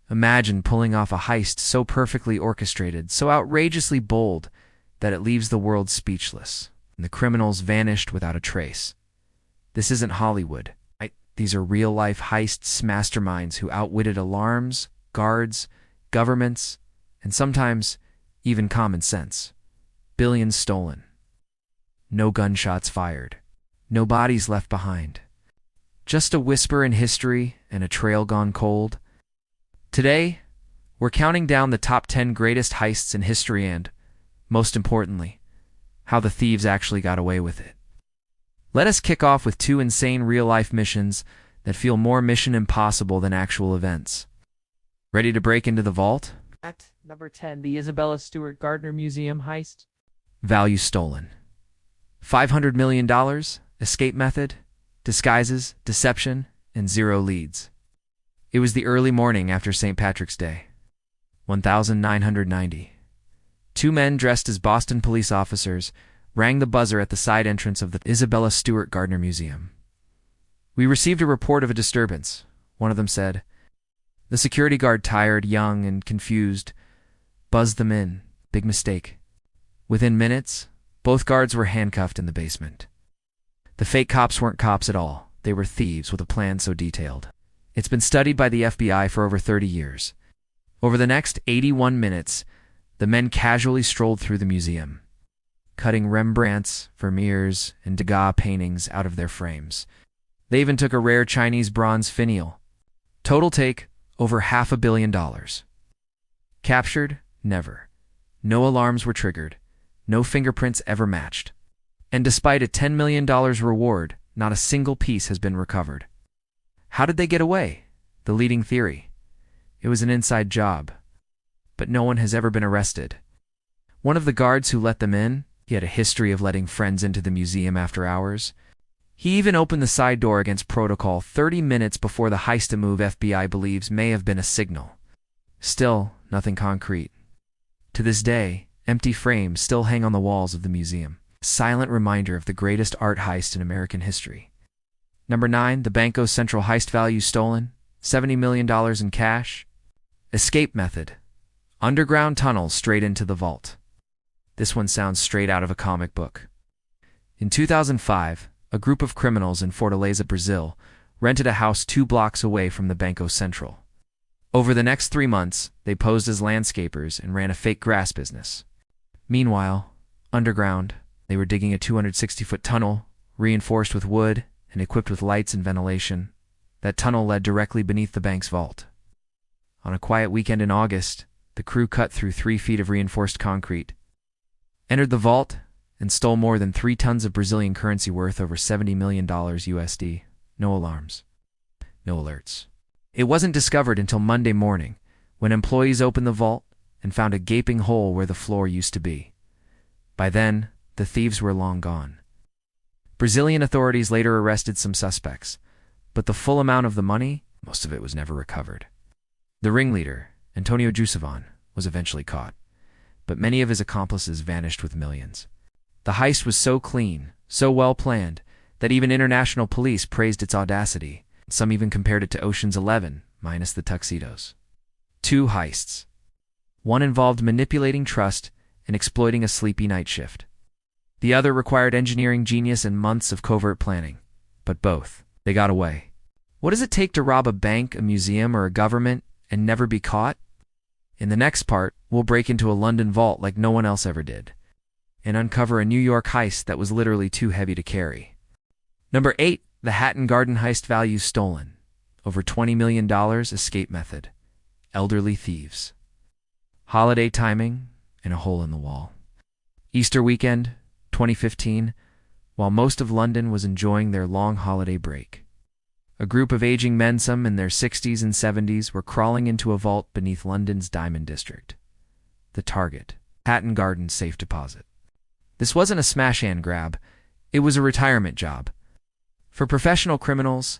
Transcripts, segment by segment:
Imagine pulling off a heist so perfectly orchestrated, so outrageously bold, that it leaves the world speechless, and the criminals vanished without a trace. This isn't Hollywood. These are real-life heists masterminds who outwitted alarms, guards, governments, and sometimes even common sense. Billions stolen. No gunshots fired. No bodies left behind. Just a whisper in history and a trail gone cold. Today, we're counting down the top 10 greatest heists in history and, most importantly, how the thieves actually got away with it. Let us kick off with two insane real-life missions that feel more Mission Impossible than actual events. Ready to break into the vault? Act number 10, the Isabella Stewart Gardner Museum heist. Value stolen. $500 million, escape method, disguises, deception, and zero leads. It was the early morning after St. Patrick's Day. 1990. Two men dressed as Boston police officers rang the buzzer at the side entrance of the Isabella Stewart Gardner Museum. "We received a report of a disturbance," one of them said. The security guard, tired, young, and confused, buzzed them in. Big mistake. Within minutes, both guards were handcuffed in the basement. The fake cops weren't cops at all. They were thieves with a plan so detailed. It's been studied by the FBI for over 30 years. Over the next 81 minutes, the men casually strolled through the museum, cutting Rembrandts, Vermeers, and Degas paintings out of their frames. They even took a rare Chinese bronze finial. Total take, over $500 million. Captured? Never. No alarms were triggered. No fingerprints ever matched. And despite a $10 million reward, not a single piece has been recovered. How did they get away? The leading theory: it was an inside job. But no one has ever been arrested. One of the guards who let them in, he had a history of letting friends into the museum after hours. He even opened the side door against protocol 30 minutes before the heist move FBI believes may have been a signal. Still, nothing concrete. To this day, empty frames still hang on the walls of the museum, a silent reminder of the greatest art heist in American history. Number 9, the Banco Central heist. Value stolen, $70 million in cash. Escape method: underground tunnels straight into the vault. This one sounds straight out of a comic book. In 2005, a group of criminals in Fortaleza, Brazil, rented a house 2 blocks away from the Banco Central. Over the next 3 months, they posed as landscapers and ran a fake grass business. Meanwhile, underground, they were digging a 260-foot tunnel, reinforced with wood and equipped with lights and ventilation. That tunnel led directly beneath the bank's vault. On a quiet weekend in August, the crew cut through 3 feet of reinforced concrete, entered the vault, and stole more than 3 tons of Brazilian currency worth over $70 million USD. No alarms. No alerts. It wasn't discovered until Monday morning, when employees opened the vault and found a gaping hole where the floor used to be. By then, the thieves were long gone. Brazilian authorities later arrested some suspects, but the full amount of the money, most of it was never recovered. The ringleader, Antonio Jusavan, was eventually caught, but many of his accomplices vanished with millions. The heist was so clean, so well planned, that even international police praised its audacity. Some even compared it to Ocean's 11, minus the tuxedos. 2 heists. One involved manipulating trust and exploiting a sleepy night shift. The other required engineering genius and months of covert planning. But both, they got away. What does it take to rob a bank, a museum, or a government and never be caught? In the next part, we'll break into a London vault like no one else ever did, and uncover a New York heist that was literally too heavy to carry. Number 8, the Hatton Garden heist. Value stolen, over $20 million. Escape method: elderly thieves. Holiday timing and a hole in the wall. Easter weekend, 2015, while most of London was enjoying their long holiday break. A group of aging men, some in their 60s and 70s, were crawling into a vault beneath London's Diamond District. The target: Hatton Garden safe deposit. This wasn't a smash and grab, it was a retirement job. For professional criminals,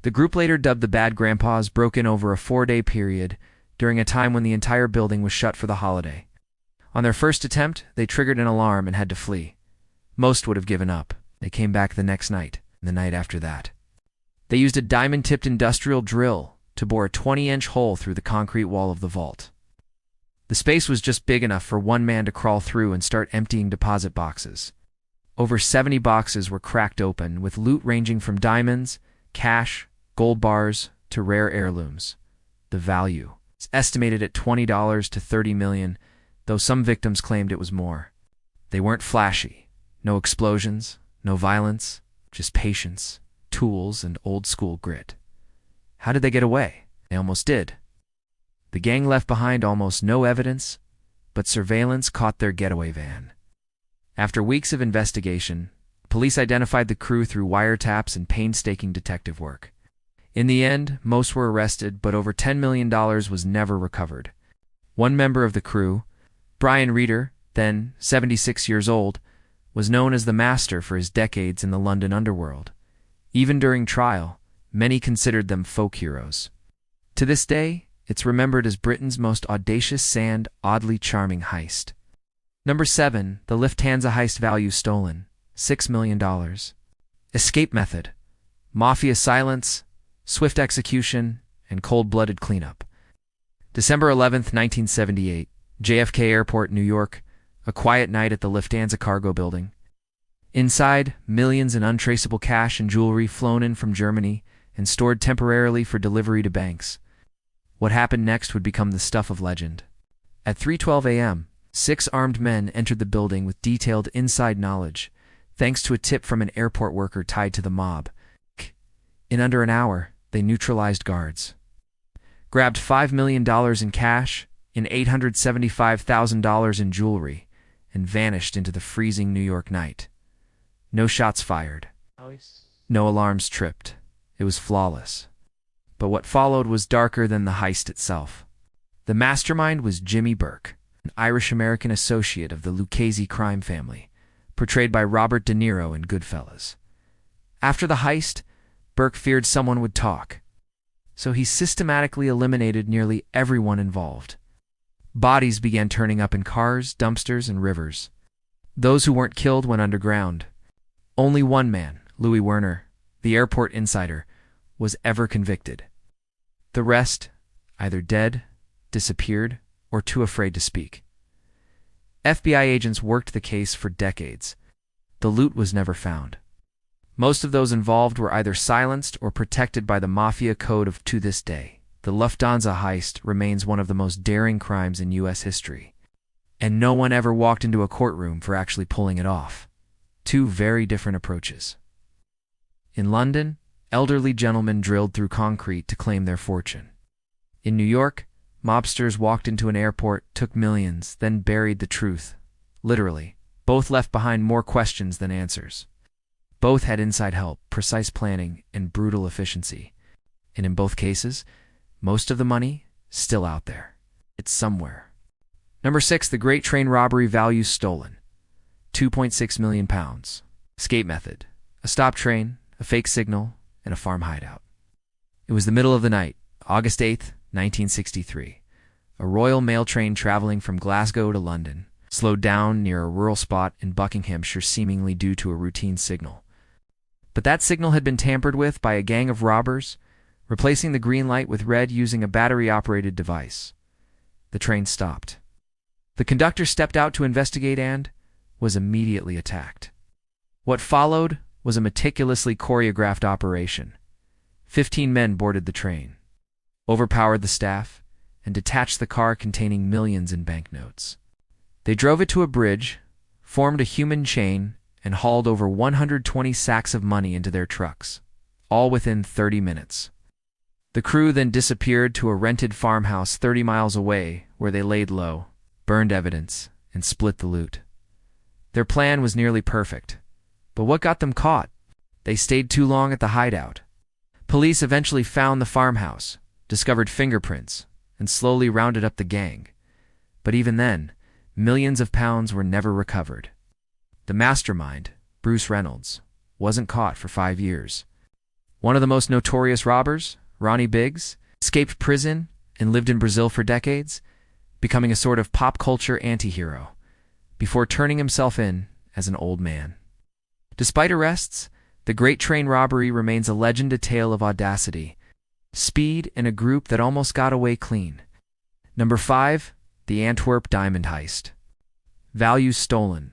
the group later dubbed the Bad Grandpas broke in over a 4-day period during a time when the entire building was shut for the holiday. On their first attempt, they triggered an alarm and had to flee. Most would have given up. They came back the next night, and the night after that. They used a diamond-tipped industrial drill to bore a 20-inch hole through the concrete wall of the vault. The space was just big enough for one man to crawl through and start emptying deposit boxes. Over 70 boxes were cracked open, with loot ranging from diamonds, cash, gold bars, to rare heirlooms. The value is estimated at $20 to $30 million, though some victims claimed it was more. They weren't flashy. No explosions, no violence, just patience, tools, and old-school grit. How did they get away? They almost did. The gang left behind almost no evidence, but surveillance caught their getaway van. After weeks of investigation, police identified the crew through wiretaps and painstaking detective work. In the end, most were arrested, but over $10 million was never recovered. One member of the crew, Brian Reeder, then 76 years old, was known as the Master for his decades in the London underworld. Even during trial, many considered them folk heroes. To this day, it's remembered as Britain's most audacious and oddly charming heist. Number 7. The Lufthansa heist, value stolen, $6 million. Escape method: mafia silence, swift execution, and cold-blooded cleanup. December 11, 1978, JFK Airport, New York, a quiet night at the Lufthansa cargo building. Inside, millions in untraceable cash and jewelry flown in from Germany and stored temporarily for delivery to banks. What happened next would become the stuff of legend. At 3:12 a.m., 6 armed men entered the building with detailed inside knowledge, thanks to a tip from an airport worker tied to the mob. In under an hour, they neutralized guards, grabbed $5 million in cash and $875,000 in jewelry, and vanished into the freezing New York night. No shots fired. No alarms tripped. It was flawless. But what followed was darker than the heist itself. The mastermind was Jimmy Burke, an Irish-American associate of the Lucchese crime family, portrayed by Robert De Niro in Goodfellas. After the heist, Burke feared someone would talk, so he systematically eliminated nearly everyone involved. Bodies began turning up in cars, dumpsters, and rivers. Those who weren't killed went underground. Only one man, Louis Werner, the airport insider, was ever convicted. The rest, either dead, disappeared, or too afraid to speak. FBI agents worked the case for decades. The loot was never found. Most of those involved were either silenced or protected by the Mafia Code to this day. The Lufthansa heist remains one of the most daring crimes in U.S. history, and no one ever walked into a courtroom for actually pulling it off. Two very different approaches. In London, elderly gentlemen drilled through concrete to claim their fortune. In New York, mobsters walked into an airport, took millions, then buried the truth. Literally, both left behind more questions than answers. Both had inside help, precise planning, and brutal efficiency. And in both cases, most of the money still out there. It's somewhere. Number 6. The Great Train Robbery, value stolen, £2.6 million. Escape method: a stop train, a fake signal, and a farm hideout. It was the middle of the night, August 8th, 1963. A Royal Mail train traveling from Glasgow to London slowed down near a rural spot in Buckinghamshire, seemingly due to a routine signal. But that signal had been tampered with by a gang of robbers, replacing the green light with red using a battery-operated device. The train stopped. The conductor stepped out to investigate and was immediately attacked. What followed was a meticulously choreographed operation. 15 men boarded the train, overpowered the staff, and detached the car containing millions in banknotes. They drove it to a bridge, formed a human chain, and hauled over 120 sacks of money into their trucks, all within 30 minutes. The crew then disappeared to a rented farmhouse 30 miles away, where they laid low, burned evidence, and split the loot. Their plan was nearly perfect. But what got them caught? They stayed too long at the hideout. Police eventually found the farmhouse, discovered fingerprints, and slowly rounded up the gang. But even then, millions of pounds were never recovered. The mastermind, Bruce Reynolds, wasn't caught for 5 years. One of the most notorious robbers, Ronnie Biggs, escaped prison and lived in Brazil for decades, becoming a sort of pop culture anti-hero, before turning himself in as an old man. Despite arrests, the Great Train Robbery remains a legend, a tale of audacity, speed, and a group that almost got away clean. Number 5. The Antwerp Diamond Heist. Value stolen.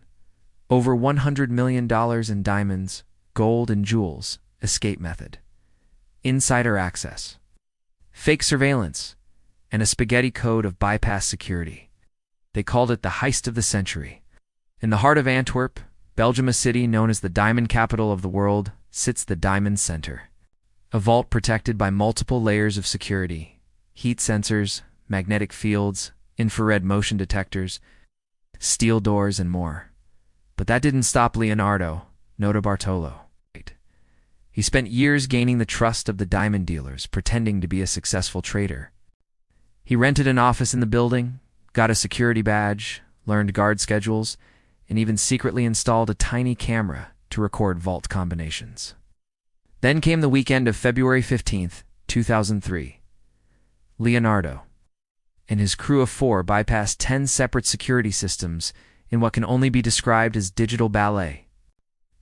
Over $100 million in diamonds, gold, and jewels. Escape method. Insider access. Fake surveillance. And a spaghetti code of bypass security. They called it the heist of the century. In the heart of Antwerp, Belgium, a city known as the diamond capital of the world, sits the Diamond Center. A vault protected by multiple layers of security, heat sensors, magnetic fields, infrared motion detectors, steel doors, and more. But that didn't stop Leonardo, Nota Bartolo. He spent years gaining the trust of the diamond dealers, pretending to be a successful trader. He rented an office in the building, got a security badge, learned guard schedules, and even secretly installed a tiny camera to record vault combinations. Then came the weekend of February 15th, 2003. Leonardo and his crew of 4 bypassed 10 separate security systems in what can only be described as digital ballet.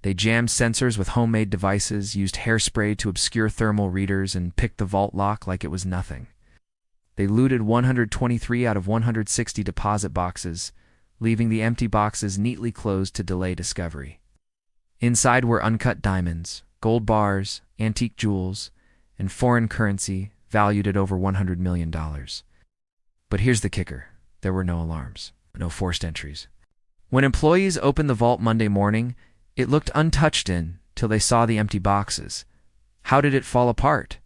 They jammed sensors with homemade devices, used hairspray to obscure thermal readers, and picked the vault lock like it was nothing. They looted 123 out of 160 deposit boxes, leaving the empty boxes neatly closed to delay discovery. Inside were uncut diamonds, gold bars, antique jewels, and foreign currency valued at over $100 million. But here's the kicker. There were no alarms, no forced entries. When employees opened the vault Monday morning, it looked untouched until they saw the empty boxes. How did it fall apart?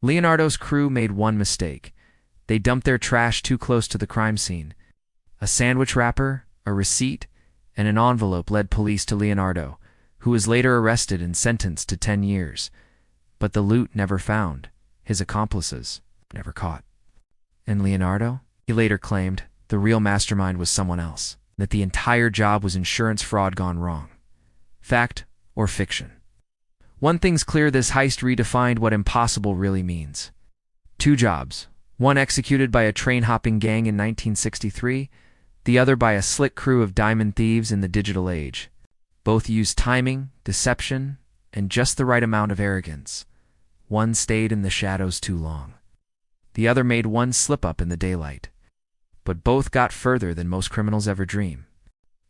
Leonardo's crew made one mistake. They dumped their trash too close to the crime scene. A sandwich wrapper, a receipt, and an envelope led police to Leonardo, who was later arrested and sentenced to 10 years. But the loot never found, his accomplices never caught. And Leonardo? He later claimed the real mastermind was someone else, that the entire job was insurance fraud gone wrong. Fact or fiction? One thing's clear, this heist redefined what impossible really means. 2 jobs, one executed by a train-hopping gang in 1963, the other by a slick crew of diamond thieves in the digital age. Both used timing, deception, and just the right amount of arrogance. One stayed in the shadows too long. The other made one slip up in the daylight. But both got further than most criminals ever dream.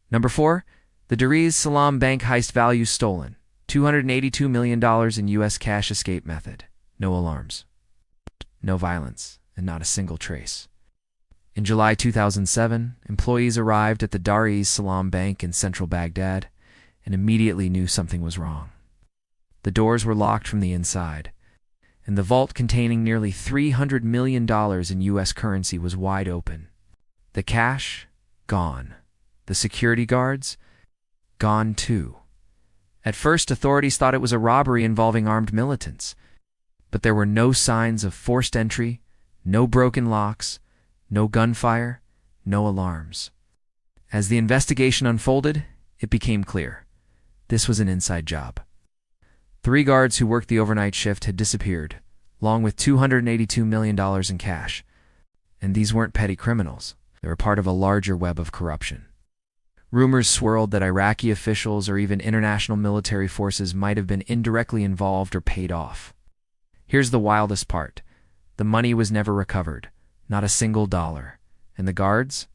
Number 4. The Dar es Salaam Bank Heist. Value stolen. $282 million in U.S. cash. Escape method. No alarms. No violence. And not a single trace. In July 2007, employees arrived at the Dar es Salaam Bank in central Baghdad and immediately knew something was wrong. The doors were locked from the inside, and the vault containing nearly $300 million in U.S. currency was wide open. The cash? Gone. The security guards? Gone too. At first, authorities thought it was a robbery involving armed militants, but there were no signs of forced entry, no broken locks, no gunfire, no alarms. As the investigation unfolded, it became clear. This was an inside job. 3 guards who worked the overnight shift had disappeared, along with $282 million in cash. And these weren't petty criminals. They were part of a larger web of corruption. Rumors swirled that Iraqi officials or even international military forces might have been indirectly involved or paid off. Here's the wildest part. The money was never recovered, not a single dollar. And the guards?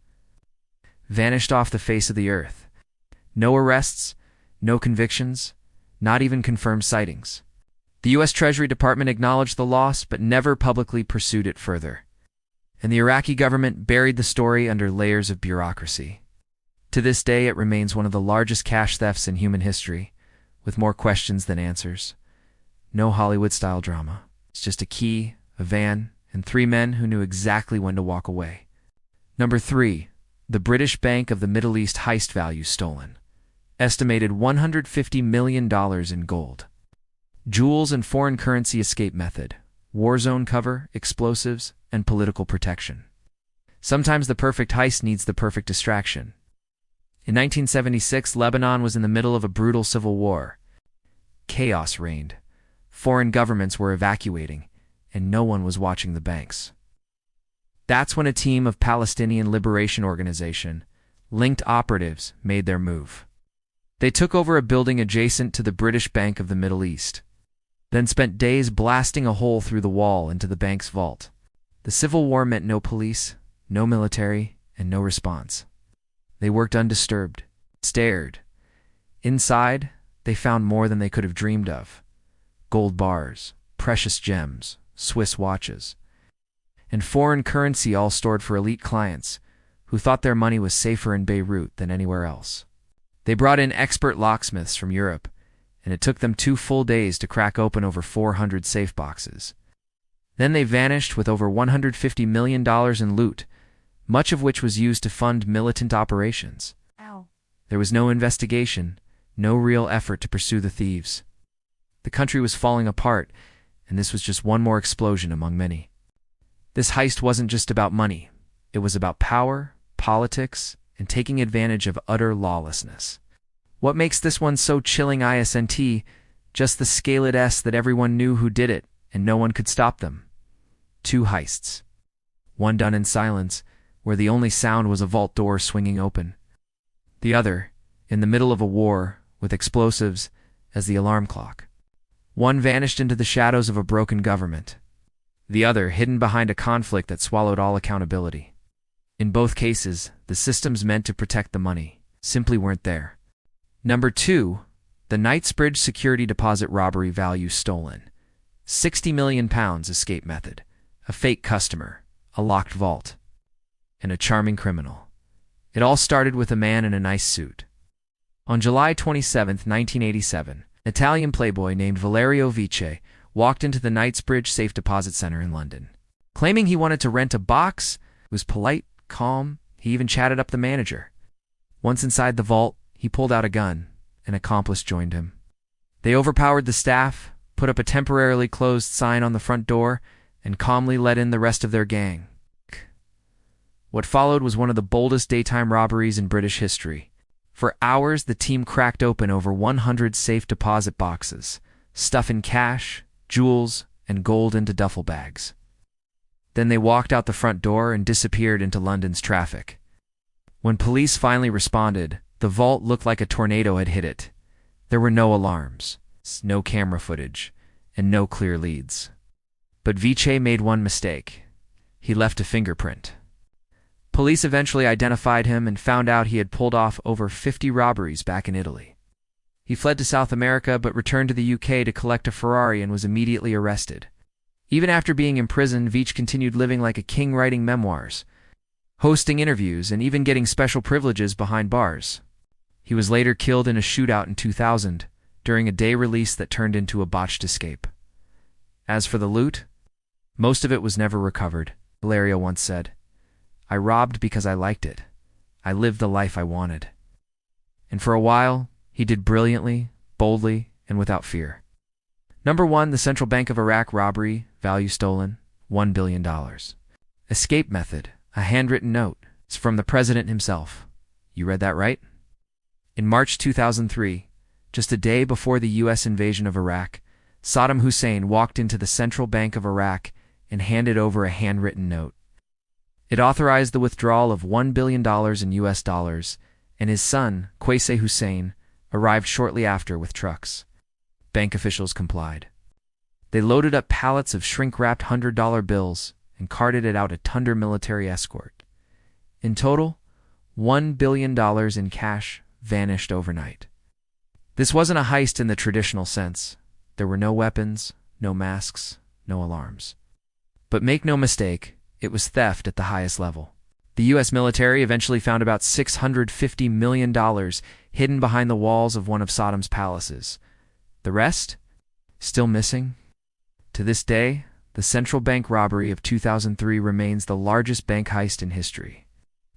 Vanished off the face of the earth. No arrests, no convictions, not even confirmed sightings. The U.S. Treasury Department acknowledged the loss but never publicly pursued it further. And the Iraqi government buried the story under layers of bureaucracy. To this day, it remains one of the largest cash thefts in human history, with more questions than answers. No Hollywood-style drama. It's just a key, a van, and 3 men who knew exactly when to walk away. Number 3. The British Bank of the Middle East heist. Value stolen. Estimated $150 million in gold. Jewels and foreign currency. Escape method. War zone cover, explosives, and political protection. Sometimes the perfect heist needs the perfect distraction. In 1976, Lebanon was in the middle of a brutal civil war. Chaos reigned. Foreign governments were evacuating, and no one was watching the banks. That's when a team of Palestinian Liberation Organization, linked operatives, made their move. They took over a building adjacent to the British Bank of the Middle East. then spent days blasting a hole through the wall into the bank's vault. The Civil War meant no police, no military, and no response. They worked undisturbed, stared. Inside, they found more than they could have dreamed of. Gold bars, precious gems, Swiss watches, and foreign currency, all stored for elite clients who thought their money was safer in Beirut than anywhere else. They brought in expert locksmiths from Europe, and it took them 2 full days to crack open over 400 safe boxes. Then they vanished with over $150 million in loot, much of which was used to fund militant operations. Ow. There was no investigation, no real effort to pursue the thieves. The country was falling apart, and this was just one more explosion among many. This heist wasn't just about money. It was about power, politics, and taking advantage of utter lawlessness. What makes this one so chilling isn't just the scaled that everyone knew who did it, and no one could stop them. 2 heists. One done in silence, where the only sound was a vault door swinging open. The other, in the middle of a war, with explosives as the alarm clock. One vanished into the shadows of a broken government. The other hidden behind a conflict that swallowed all accountability. In both cases, the systems meant to protect the money simply weren't there. Number 2, the Knightsbridge security deposit robbery, value stolen. £60 million escape method, a fake customer, a locked vault, and a charming criminal. It all started with a man in a nice suit. On July 27, 1987, an Italian playboy named Valerio Vice walked into the Knightsbridge Safe Deposit Center in London. Claiming he wanted to rent a box, he was polite, calm, he even chatted up the manager. Once inside the vault, he pulled out a gun. An accomplice joined him. They overpowered the staff, put up a temporarily closed sign on the front door, and calmly let in the rest of their gang. What followed was one of the boldest daytime robberies in British history. For hours, the team cracked open over 100 safe deposit boxes, stuffing cash, jewels, and gold into duffel bags. Then they walked out the front door and disappeared into London's traffic. When police finally responded, the vault looked like a tornado had hit it. There were no alarms, no camera footage, and no clear leads. But Vice made one mistake. He left a fingerprint. Police eventually identified him and found out he had pulled off over 50 robberies back in Italy. He fled to South America but returned to the UK to collect a Ferrari and was immediately arrested. Even after being imprisoned, Vice continued living like a king, writing memoirs, hosting interviews, and even getting special privileges behind bars. He was later killed in a shootout in 2000, during a day release that turned into a botched escape. As for the loot, most of it was never recovered. Valerio once said, "I robbed because I liked it. I lived the life I wanted." And for a while, he did brilliantly, boldly, and without fear. Number 1, the Central Bank of Iraq robbery, value stolen, $1 billion. Escape method, a handwritten note. It's from the president himself. You read that right? In March 2003, just a day before the U.S. invasion of Iraq, Saddam Hussein walked into the Central Bank of Iraq and handed over a handwritten note. It authorized the withdrawal of $1 billion in U.S. dollars, and his son, Qusay Hussein, arrived shortly after with trucks. Bank officials complied. They loaded up pallets of shrink-wrapped $100 bills and carted it out under military escort. In total, $1 billion in cash vanished overnight. This wasn't a heist in the traditional sense. There were no weapons, no masks, no alarms. But make no mistake, it was theft at the highest level. The U.S. military eventually found about $650 million hidden behind the walls of one of Saddam's palaces. The rest? Still missing? To this day, the central bank robbery of 2003 remains the largest bank heist in history.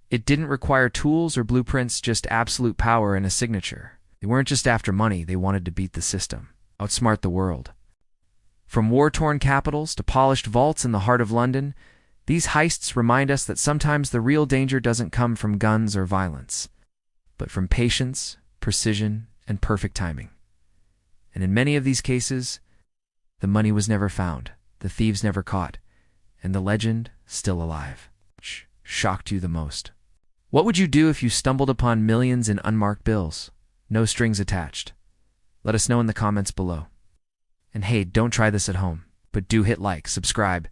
It didn't require tools or blueprints, just absolute power and a signature. They weren't just after money, they wanted to beat the system, outsmart the world. From war-torn capitals to polished vaults in the heart of London, these heists remind us that sometimes the real danger doesn't come from guns or violence, but from patience, precision, and perfect timing. And in many of these cases, the money was never found, the thieves never caught, and the legend still alive. Which shocked you the most? What would you do if you stumbled upon millions in unmarked bills? No strings attached. Let us know in the comments below. And hey, don't try this at home, but do hit like, subscribe,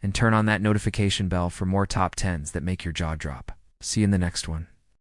and turn on that notification bell for more top 10s that make your jaw drop. See you in the next one.